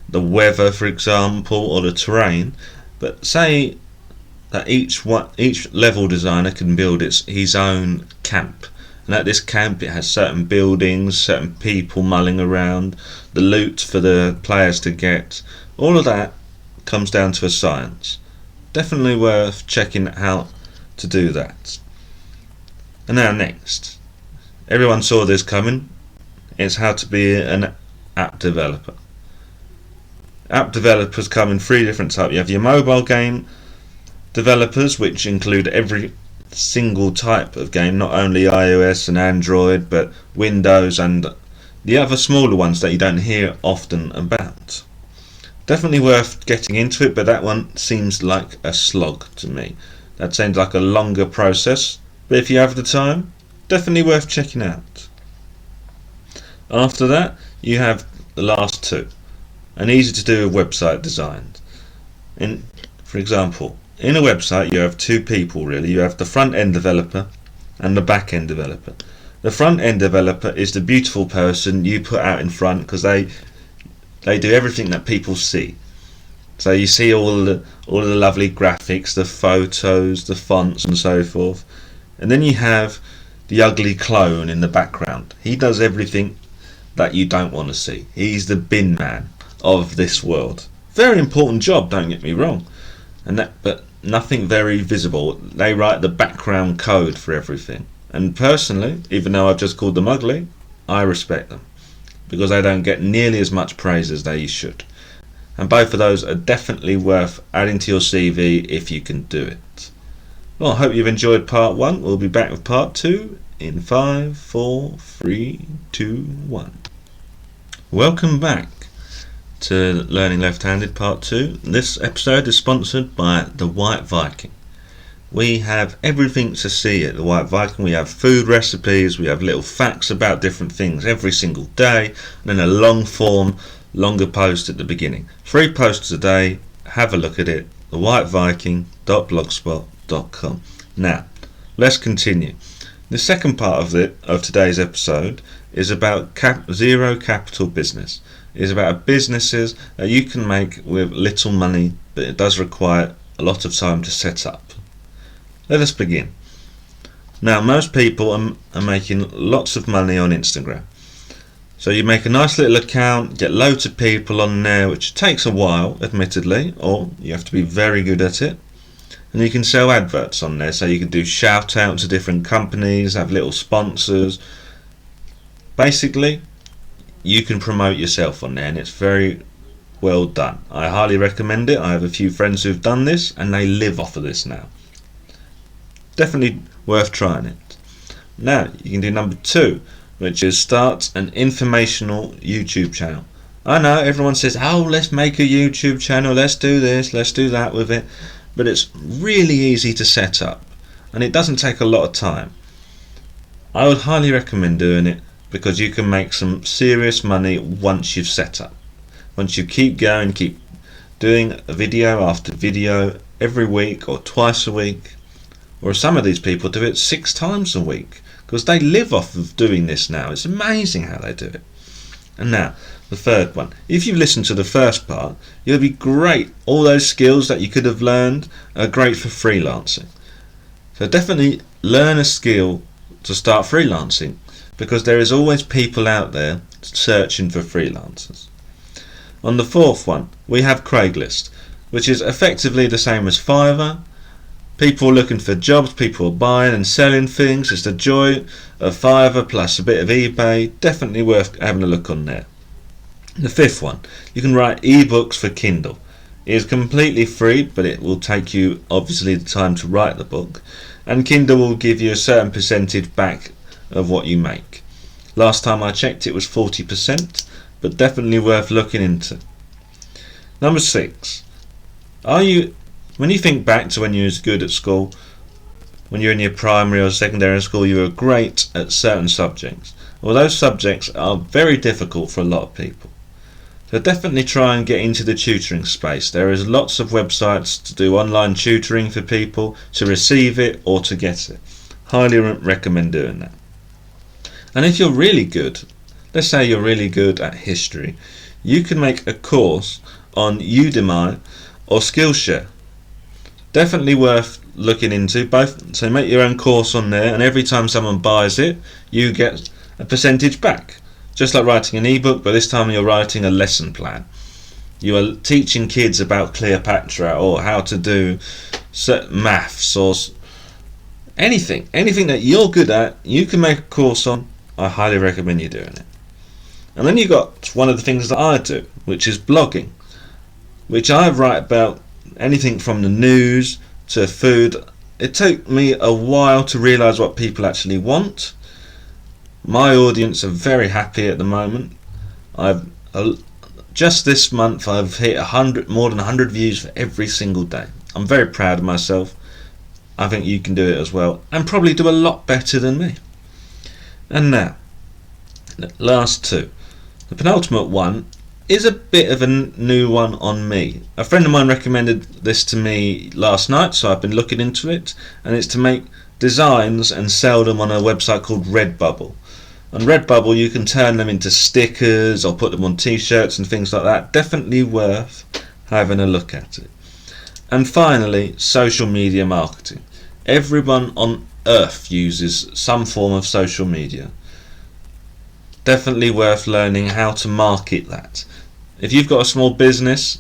the weather, for example, or the terrain. But say that each level designer can build his own camp, and at this camp it has certain buildings, certain people mulling around, the loot for the players to get. All of that comes down to a science. Definitely worth checking how to do that. And now next, everyone saw this coming. It's how to be an app developer. App developers come in three different types. You have your mobile game developers, which include every single type of game, not only iOS and Android, but Windows and the other smaller ones that you don't hear often about. Definitely worth getting into it, but that one seems like a slog to me. That seems like a longer process, but if you have the time, definitely worth checking out. After that, you have the last two, and easy to do website design. For example, in a website you have two people really. You have the front end developer and the back end developer. The front end developer is the beautiful person you put out in front, because they do everything that people see. So you see all the lovely graphics, the photos, the fonts and so forth. And then you have the ugly clone in the background. He does everything that you don't want to see. He's the bin man of this world. Very important job, don't get me wrong. But nothing very visible. They write the background code for everything. And personally, even though I've just called them ugly, I respect them, because they don't get nearly as much praise as they should. And both of those are definitely worth adding to your CV if you can do it. Well, I hope you've enjoyed part 1. We'll be back with part 2 in 5, 4, 3, 2, 1. Welcome back to Learning Left-Handed Part 2. This episode is sponsored by the White Viking. We have everything to see at the White Viking. We have food recipes, we have little facts about different things every single day, and then a long form, longer post at the beginning. 3 posts a day. Have a look at it. thewhiteviking.blogspot.com. Now, let's continue. The second part of today's episode is about zero capital business. It is about businesses that you can make with little money, but it does require a lot of time to set up. Let us begin. Now, most people are making lots of money on Instagram. So you make a nice little account, get loads of people on there, which takes a while, admittedly, or you have to be very good at it. And you can sell adverts on there, so you can do shout outs to different companies, have little sponsors. Basically, you can promote yourself on there, and it's very well done. I highly recommend it. I have a few friends who've done this, and they live off of this now. Definitely worth trying it. Now you can do number 2, which is start an informational YouTube channel. I know everyone says, oh, let's make a YouTube channel, let's do this, let's do that with it, but it's really easy to set up and it doesn't take a lot of time. I would highly recommend doing it because you can make some serious money once you've set up. Once you keep going, keep doing video after video every week or twice a week, or some of these people do it 6 times a week because they live off of doing this now. It's amazing how they do it. And now the third one, if you've listened to the first part, you'll be great. All those skills that you could have learned are great for freelancing. So definitely learn a skill to start freelancing, because there is always people out there searching for freelancers. On the fourth one, we have Craigslist, which is effectively the same as Fiverr. People looking for jobs, people buying and selling things. It's the joy of Fiverr plus a bit of eBay. Definitely worth having a look on there. The fifth one, you can write ebooks for Kindle. It is completely free, but it will take you obviously the time to write the book, and Kindle will give you a certain percentage back of what you make. Last time I checked it was 40%, but definitely worth looking into. Number 6, when you think back to when you was good at school, when you're in your primary or secondary school, you were great at certain subjects. Well, those subjects are very difficult for a lot of people. So definitely try and get into the tutoring space. There is lots of websites to do online tutoring for people to receive it or to get it. Highly recommend doing that. And if you're really good, let's say you're really good at history, you can make a course on Udemy or Skillshare. Definitely worth looking into both. So make your own course on there, and every time someone buys it, you get a percentage back. Just like writing an ebook, but this time you're writing a lesson plan. You are teaching kids about Cleopatra or how to do maths or anything that you're good at, you can make a course on. I highly recommend you doing it. And then you got one of the things that I do, which is blogging, which I write about anything from the news to food. It took me a while to realise what people actually want. My audience are very happy at the moment. Just this month I've hit more than 100 views for every single day. I'm very proud of myself. I think you can do it as well, and probably do a lot better than me. And now, the last 2. The penultimate one is a bit of a new one on me. A friend of mine recommended this to me last night, so I've been looking into it, and it's to make designs and sell them on a website called Redbubble. On Redbubble you can turn them into stickers or put them on t-shirts and things like that. Definitely worth having a look at it. And finally, social media marketing. Everyone on earth uses some form of social media. Definitely worth learning how to market that. If you've got a small business,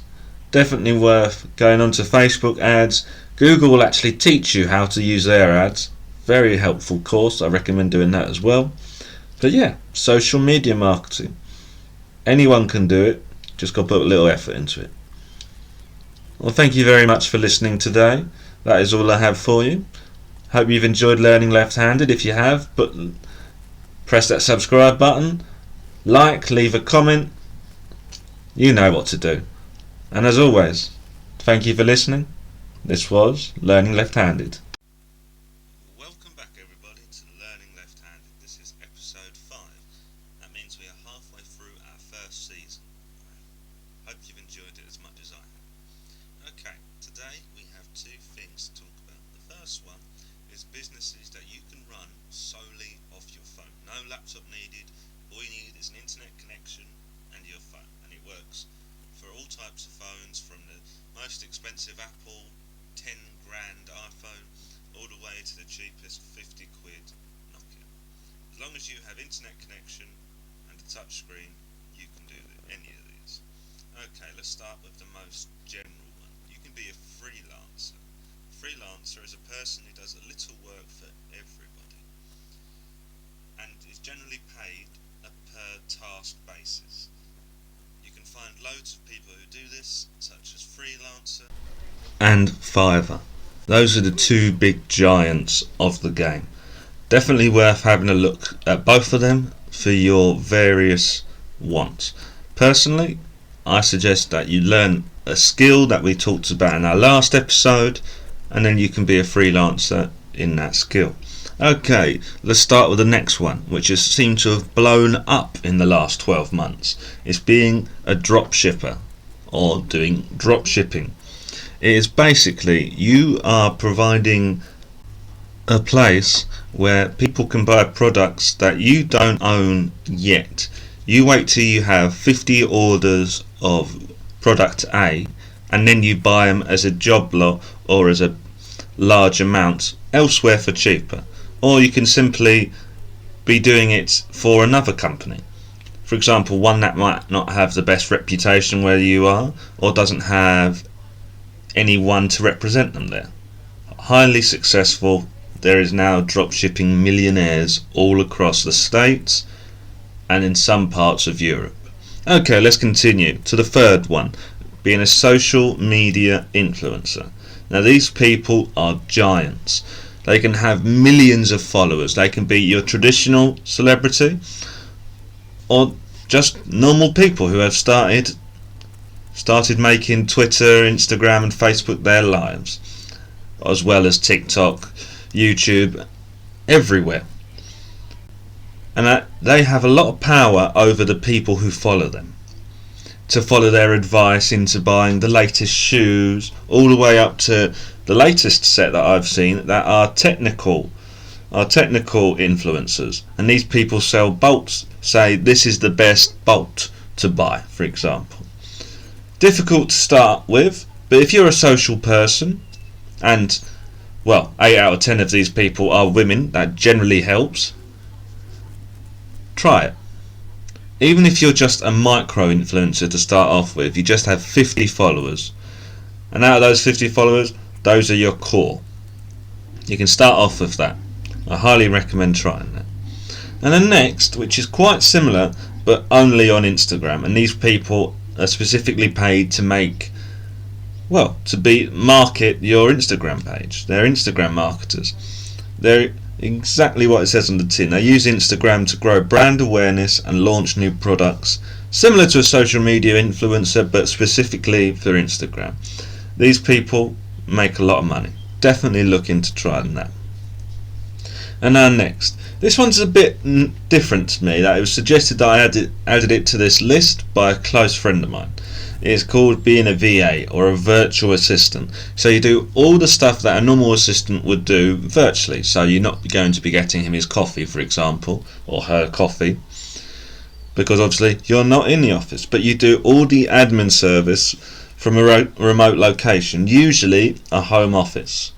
definitely worth going onto Facebook ads. Google will actually teach you how to use their ads. Very helpful course. I recommend doing that as well. But yeah, social media marketing. Anyone can do it. Just got to put a little effort into it. Well, thank you very much for listening today. That is all I have for you. Hope you've enjoyed learning left-handed. If you have, press that subscribe button, leave a comment. You know what to do. And as always, thank you for listening. This was Learning Left-Handed. Welcome back everybody to Learning Left-Handed. This is episode 5. That means we are halfway through our first season. Hope you've enjoyed it as much as I have. Okay, today we have 2 things to talk about. The first one is businesses that you can run solely off your phone. No laptop needed. All you need is an internet connection and your phone, and it works for all types of phones, from the most expensive Apple 10 grand iPhone all the way to the cheapest 50 quid Nokia. As long as you have internet connection and a touch screen, you can do any of these. Okay, let's start with the most general one. You can be a freelancer. A freelancer is a person who does a little work for everybody and is generally paid a per task basis. You can find loads of people who do this, such as Freelancer And Fiverr. Those are the two big giants of the game. Definitely worth having a look at both of them for your various wants. Personally, I suggest that you learn a skill that we talked about in our last episode, and then you can be a freelancer in that skill. Okay, let's start with the next one, which has seemed to have blown up in the last 12 months. It's being a drop shipper, or doing drop shipping. It is basically you are providing a place where people can buy products that you don't own yet. You wait till you have 50 orders of product A, and then you buy them as a job lot or as a large amount elsewhere for cheaper. Or you can simply be doing it for another company. For example, one that might not have the best reputation where you are, or doesn't have anyone to represent them there. Highly successful. There is now dropshipping millionaires all across the States and in some parts of Europe. Okay, let's continue to the third one, being a social media influencer. Now these people are giants. They can have millions of followers. They can be your traditional celebrity or just normal people who have started making Twitter, Instagram and Facebook their lives, as well as TikTok, YouTube, everywhere. And they have a lot of power over the people who follow them, to follow their advice into buying the latest shoes, all the way up to the latest set that I've seen that are technical influencers. And these people sell bolts, say this is the best bolt to buy, for example. Difficult to start with, but if you're a social person, and well, 8 out of 10 of these people are women, that generally helps. Try it. Even if you're just a micro influencer to start off with, you just have 50 followers, and out of those 50 followers, those are your core. You can start off with that. I highly recommend trying that. And then next, which is quite similar but only on Instagram, and these people are specifically paid to market your Instagram page. They're Instagram marketers. They're exactly what it says on the tin. They use Instagram to grow brand awareness and launch new products, similar to a social media influencer, but specifically for Instagram. These people make a lot of money. Definitely look into trying that. And now next, this one's a bit different to me. That it was suggested that I added it to this list by a close friend of mine. It's called being a VA, or a virtual assistant. So you do all the stuff that a normal assistant would do virtually. So you're not going to be getting him his coffee, for example, or her coffee, because obviously you're not in the office, but you do all the admin service from a remote location, usually a home office.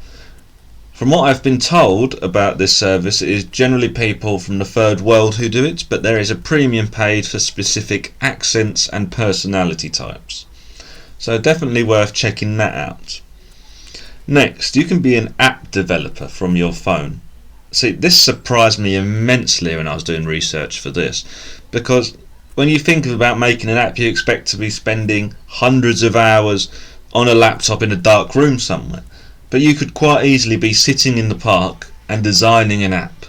From what I've been told about this service, it is generally people from the third world who do it, but there is a premium paid for specific accents and personality types. So definitely worth checking that out. Next, you can be an app developer from your phone. See, this surprised me immensely when I was doing research for this, because when you think about making an app, you expect to be spending hundreds of hours on a laptop in a dark room somewhere. But you could quite easily be sitting in the park and designing an app.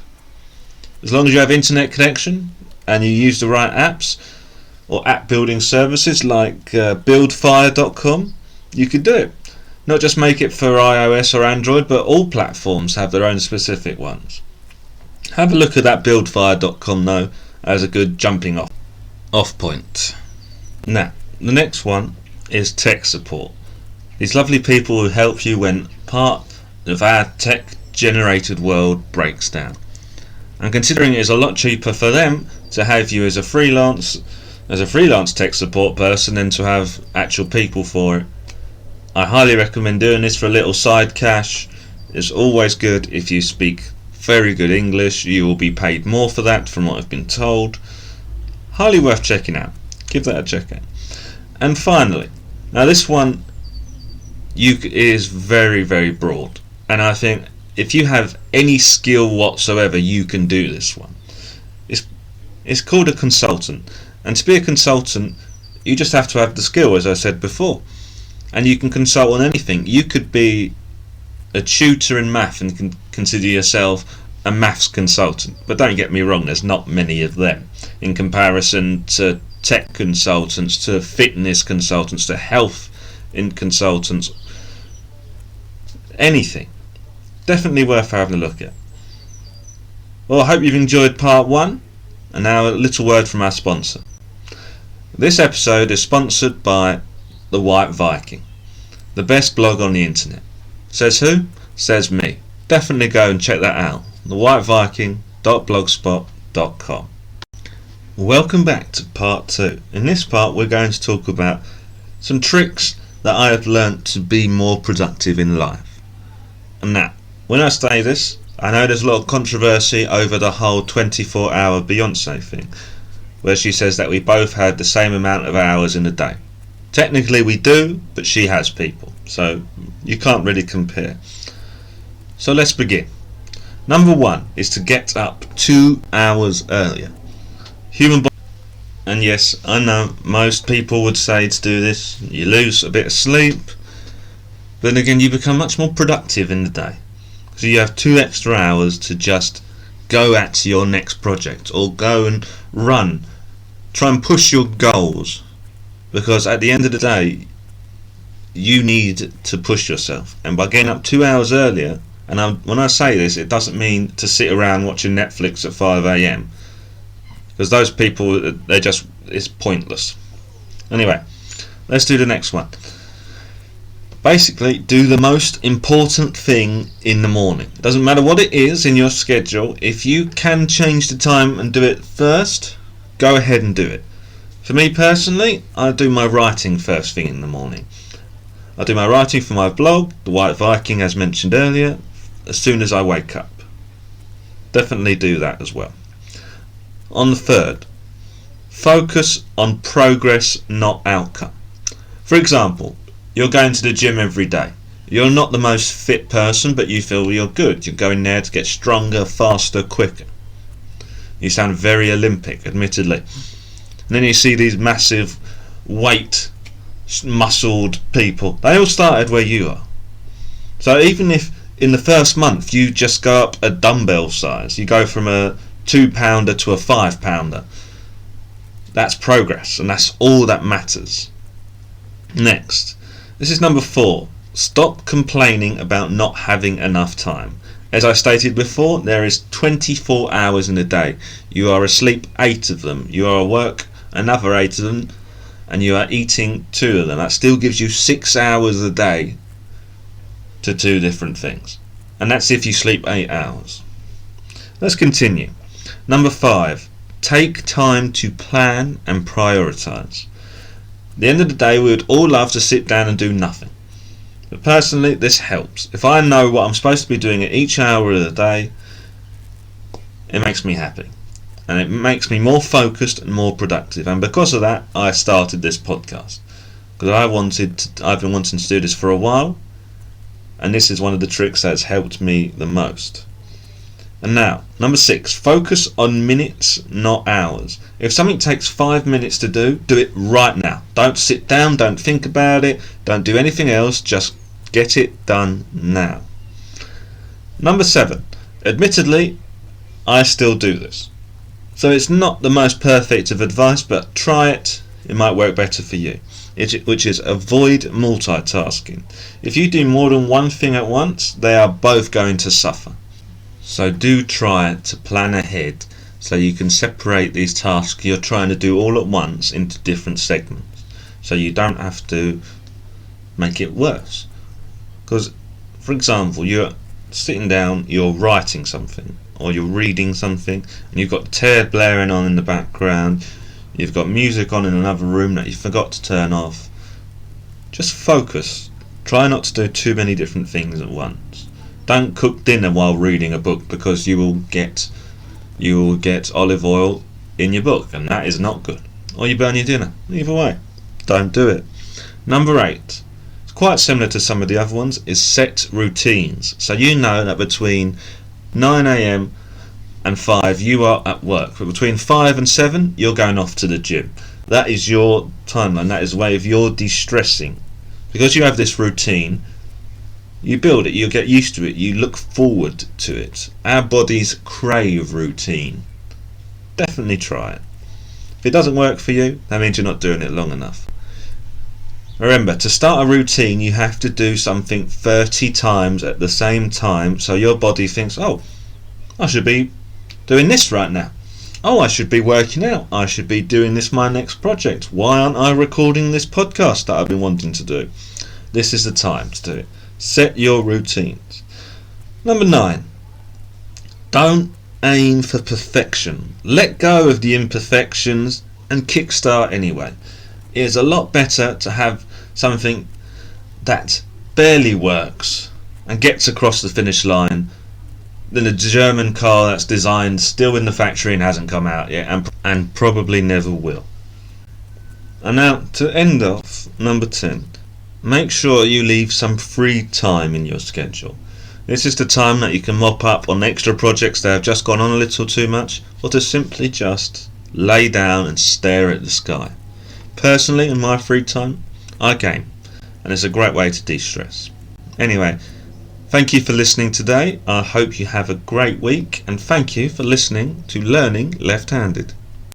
As long as you have internet connection and you use the right apps or app building services like buildfire.com, you could do it. Not just make it for iOS or Android, but all platforms have their own specific ones. Have a look at that buildfire.com though as a good jumping off point. Now, the next one is tech support. These lovely people who help you when part of our tech generated world breaks down. And considering it is a lot cheaper for them to have you as a freelance tech support person than to have actual people for it, I highly recommend doing this for a little side cash. It's always good if you speak very good English. You will be paid more for that from what I've been told. Highly worth checking out. Give that a check out. And finally, now this one is very, very broad, and I think if you have any skill whatsoever, you can do this one. It's called a consultant, and to be a consultant, you just have to have the skill, as I said before, and you can consult on anything. You could be a tutor in math and can consider yourself a maths consultant. But don't get me wrong, there's not many of them in comparison to tech consultants, to fitness consultants, to health in consultants. Anything. Definitely worth having a look at. Well, I hope you've enjoyed part 1, and now a little word from our sponsor. This episode is sponsored by The White Viking, the best blog on the internet. Says who? Says me. Definitely go and check that out. thewhiteviking.blogspot.com. Welcome back to part 2. In this part we're going to talk about some tricks that I have learnt to be more productive in life. And now, when I say this, I know there's a lot of controversy over the whole 24-hour Beyonce thing, where she says that we both had the same amount of hours in a day. Technically we do, but she has people, so you can't really compare. So let's begin. Number 1 is to get up 2 hours earlier. And yes, I know most people would say to do this, you lose a bit of sleep, but then again you become much more productive in the day. So you have 2 extra hours to just go at your next project, or go and run. Try and push your goals, because at the end of the day you need to push yourself. And by getting up 2 hours earlier, and when I say this, it doesn't mean to sit around watching Netflix at 5 a.m, because those people, it's pointless. Anyway, let's do the next one. Basically, do the most important thing in the morning. It doesn't matter what it is in your schedule. If you can change the time and do it first, go ahead and do it. For me personally, I do my writing first thing in the morning. I do my writing for my blog, The White Viking, as mentioned earlier, as soon as I wake up. Definitely do that as well. On the 3rd, focus on progress, not outcome. For example, you're going to the gym every day. You're not the most fit person, but you feel you're good. You're going there to get stronger, faster, quicker. You sound very Olympic, admittedly. And then you see these massive weight muscled people. They all started where you are. So even if in the first month you just go up a dumbbell size, you go from a 2-pounder to a 5-pounder, that's progress, and that's all that matters. Next, this is number 4. Stop complaining about not having enough time. As I stated before, there is 24 hours in a day. You are asleep 8 of them. You are at work another 8 of them. And you are eating 2 of them. That still gives you 6 hours a day to do different things. And that's if you sleep 8 hours. Let's continue. Number 5. Take time to plan and prioritise. At the end of the day, we would all love to sit down and do nothing. But personally, this helps. If I know what I'm supposed to be doing at each hour of the day, it makes me happy. And it makes me more focused and more productive. And because of that, I started this podcast. Because I've been wanting to do this for a while. And this is one of the tricks that's helped me the most. And now, number 6, focus on minutes, not hours. If something takes 5 minutes to do it right now. Don't sit down, don't think about it, don't do anything else, just get it done now. Number 7, admittedly, I still do this. So it's not the most perfect of advice, but try it, it might work better for you. Which is avoid multitasking. If you do more than one thing at once, they are both going to suffer. So do try to plan ahead so you can separate these tasks you're trying to do all at once into different segments, so you don't have to make it worse. Because, for example, you're sitting down, you're writing something or you're reading something and you've got the tear blaring on in the background, you've got music on in another room that you forgot to turn off. Just focus. Try not to do too many different things at once. Don't cook dinner while reading a book, because you will get olive oil in your book, and that is not good. Or you burn your dinner. Either way, don't do it. Number 8, it's quite similar to some of the other ones, is set routines. So you know that between 9 a.m. and 5 you are at work, but between 5 and 7 you're going off to the gym. That is your timeline. That is a way of your de-stressing. Because you have this routine, You build it, you get used to it, you look forward to it. Our bodies crave routine. Definitely try it. If it doesn't work for you, that means you're not doing it long enough. Remember, to start a routine you have to do something 30 times at the same time, so your body thinks, oh, I should be doing this right now. Oh, I should be working out. I should be doing this my next project. Why aren't I recording this podcast that I've been wanting to do? This is the time to do it. Set your routines. Number 9. Don't aim for perfection. Let go of the imperfections and kickstart anyway. It is a lot better to have something that barely works and gets across the finish line than a German car that's designed, still in the factory and hasn't come out yet, and probably never will. And now, to end off, number 10, make sure you leave some free time in your schedule. This is the time that you can mop up on extra projects that have just gone on a little too much, or to simply just lay down and stare at the sky. Personally, in my free time, I game, and it's a great way to de-stress. Anyway, thank you for listening today. I hope you have a great week, and thank you for listening to Learning Left-Handed.